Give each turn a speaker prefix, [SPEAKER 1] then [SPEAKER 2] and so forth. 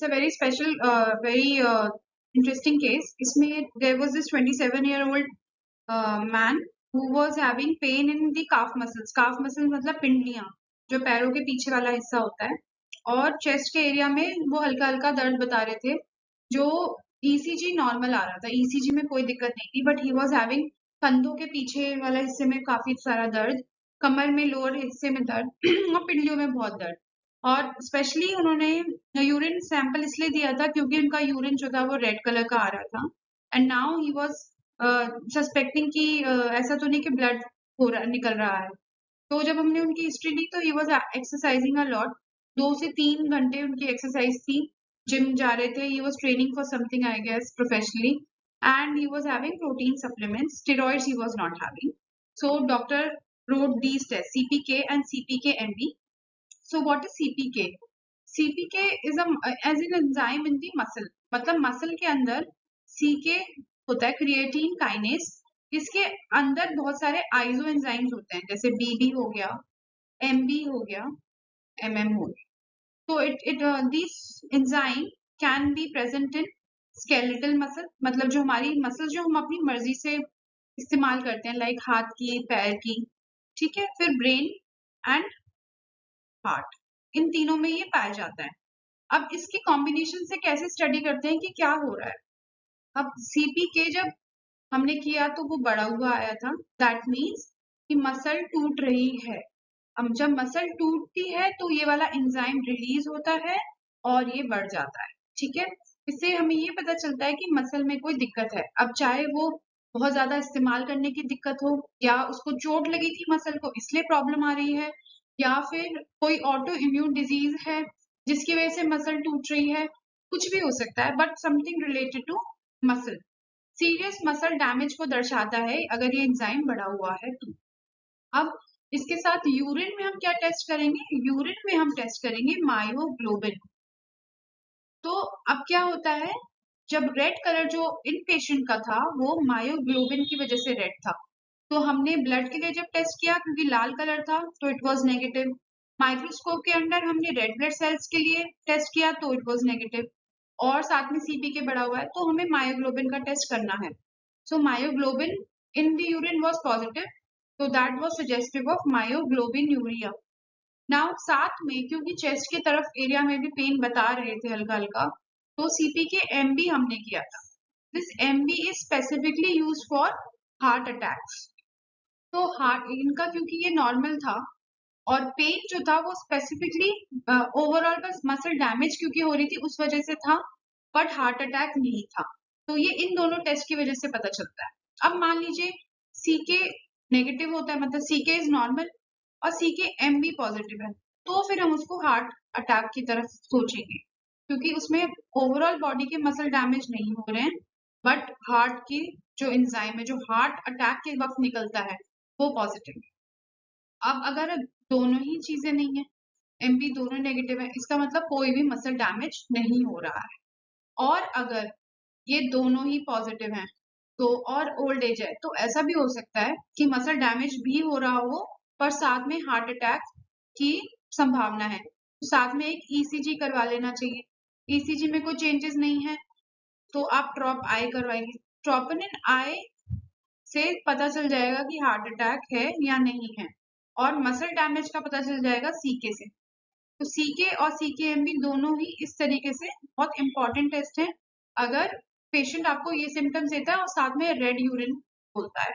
[SPEAKER 1] It's a very special, very interesting case. इसमें there was this 27-year-old man who was having pain in the calf muscles. Calf muscles मतलब पिंडलियां, जो पैरों के पीछे वाला हिस्सा होता है, और चेस्ट के एरिया में वो हल्का हल्का दर्द बता रहे थे, जो ECG नॉर्मल आ रहा था, ECG में कोई दिक्कत नहीं थी, बट ही वॉज हैविंग कंधों के पीछे वाला हिस्से में काफी सारा दर्द, कमर में लोअर हिस्से में दर्द और पिंडलियों में बहुत दर्द। और स्पेशली उन्होंने यूरिन सैंपल इसलिए दिया था क्योंकि उनका यूरिन जो था वो रेड कलर का आ रहा था, and now he was suspecting कि ऐसा तो नहीं कि ब्लड हो रहा निकल रहा है। तो जब हमने उनकी हिस्ट्री ली तो he was exercising a lot, 2 से 3 घंटे उनकी एक्सरसाइज थी, जिम जा रहे थे, he was training for something I guess professionally, and he was having protein supplements, steroids he was not having. So doctor wrote these tests, CPK and CPK-MB. So what is CPK? CPK is as an enzyme in the muscle, मतलब muscle के अंदर CK होता है, creatine kinase. इसके अंदर बहुत सारे iso enzymes होते हैं, जैसे BB हो गया, MB हो गया, MM हो गया। तो this enzyme can be present in skeletal muscle, मतलब जो हमारी मसल जो हम अपनी मर्जी से इस्तेमाल करते हैं, लाइक हाथ की, पैर की, ठीक है। फिर ब्रेन एंड हार्ट, इन तीनों में ये पाया जाता है। अब इसके कॉम्बिनेशन से कैसे स्टडी करते हैं कि क्या हो रहा है। अब CPK जब हमने किया तो वो बढ़ा हुआ आया था, दैट मीन्स कि मसल टूट रही है। अब जब मसल टूटती है तो ये वाला एंजाइम रिलीज होता है और ये बढ़ जाता है, ठीक है। इससे हमें ये पता चलता है कि मसल में कोई दिक्कत है। अब चाहे वो बहुत ज्यादा इस्तेमाल करने की दिक्कत हो, या उसको चोट लगी थी मसल को इसलिए प्रॉब्लम आ रही है, या फिर कोई ऑटो इम्यून डिजीज है जिसकी वजह से मसल टूट रही है, कुछ भी हो सकता है, but something related to muscle. Serious muscle damage को दर्शाता है अगर ये एंजाइम बढ़ा हुआ है तो। अब इसके साथ यूरिन में हम क्या टेस्ट करेंगे, यूरिन में हम टेस्ट करेंगे मायोग्लोबिन। तो अब क्या होता है, जब रेड कलर जो इन पेशेंट का था वो मायोग्लोबिन की वजह से रेड था, तो हमने ब्लड के लिए जब टेस्ट किया क्योंकि लाल कलर था तो इट वाज नेगेटिव। माइक्रोस्कोप के अंदर हमने रेड ब्लड सेल्स के लिए टेस्ट किया तो इट वाज नेगेटिव, और साथ में CPK बढ़ा हुआ है तो हमें मायोग्लोबिन का टेस्ट करना है। So myoglobin in the urine was positive, तो that was suggestive of myoglobinuria. Now साथ में क्योंकि चेस्ट की तरफ एरिया में भी पेन बता रहे थे हल्का हल्का, तो CPK-MB हमने किया था। This MB is specifically use for heart attacks. तो हार्ट इनका क्योंकि ये नॉर्मल था, और पेन जो था वो स्पेसिफिकली ओवरऑल बस मसल डैमेज क्योंकि हो रही थी उस वजह से था, बट हार्ट अटैक नहीं था। तो ये इन दोनों टेस्ट की वजह से पता चलता है। अब मान लीजिए CK नेगेटिव होता है, मतलब CK इज नॉर्मल और CK-MB पॉजिटिव है, तो फिर हम उसको हार्ट अटैक की तरफ सोचेंगे, क्योंकि उसमें ओवरऑल बॉडी के मसल डैमेज नहीं हो रहे हैं, बट हार्ट की जो एंजाइम है जो हार्ट अटैक के वक्त निकलता है वो पॉजिटिव है। अब अगर दोनों ही चीजें नहीं है, MB दोनों नेगेटिव है, इसका मतलब कोई भी मसल डैमेज नहीं हो रहा है। और अगर ये दोनों ही पॉजिटिव हैं तो, और ओल्ड एज है, तो ऐसा भी हो सकता है कि मसल डैमेज भी हो रहा हो पर साथ में हार्ट अटैक की संभावना है, तो साथ में एक ECG करवा लेना चाहिए। ECG में कोई चेंजेस नहीं है तो आप ट्रॉप आई करवाइए। ट्रोपोनिन आई से पता चल जाएगा कि हार्ट अटैक है या नहीं है, और मसल डैमेज का पता चल जाएगा CK से। तो CK और CK-MB दोनों ही इस तरीके से बहुत इंपॉर्टेंट टेस्ट है अगर पेशेंट आपको ये सिम्टम्स देता है और साथ में रेड यूरिन बोलता है।